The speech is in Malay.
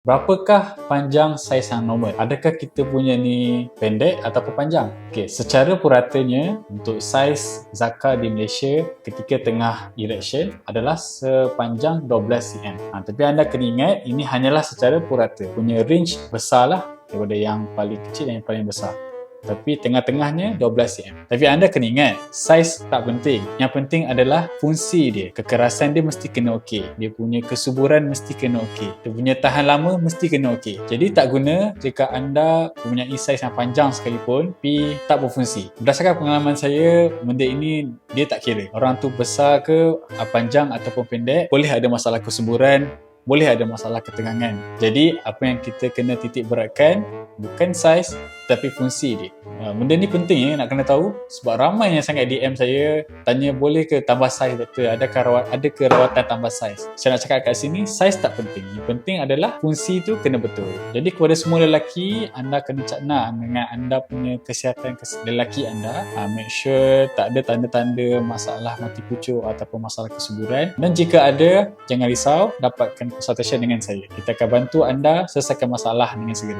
Berapakah panjang saiz yang normal? Adakah kita punya ni pendek ataupun panjang? Okey, secara puratanya untuk saiz Zakar di Malaysia ketika tengah erection adalah sepanjang 12 cm. Tapi anda kena ingat ini hanyalah secara purata. Punya range besarlah daripada yang paling kecil dan yang paling besar. Tapi tengah-tengahnya 12 cm. Tapi anda kena ingat, saiz tak penting. Yang penting adalah fungsi dia. Kekerasan dia mesti kena okey. Dia punya kesuburan mesti kena okey. Dia punya tahan lama mesti kena okey. Jadi tak guna jika anda mempunyai saiz yang panjang sekalipun tapi tak berfungsi. Berdasarkan pengalaman saya, benda ini dia tak kira. Orang tu besar ke, panjang ataupun pendek, boleh ada masalah kesuburan, boleh ada masalah ketegangan. Jadi apa yang kita kena titik beratkan bukan saiz tapi fungsi dia. Benda ni penting nak kena tahu sebab ramai yang sangat DM saya tanya boleh ke tambah saiz doktor, ada ke rawatan tambah saiz. Saya nak cakap kat sini, saiz tak penting. Yang penting adalah fungsi tu kena betul. Jadi kepada semua lelaki, anda kena cakna dengan anda punya kesihatan lelaki anda. Make sure tak ada tanda-tanda masalah mati pucuk ataupun masalah kesuburan. Dan jika ada, jangan risau, dapatkan consultation dengan saya. Kita akan bantu anda selesaikan masalah dengan segera.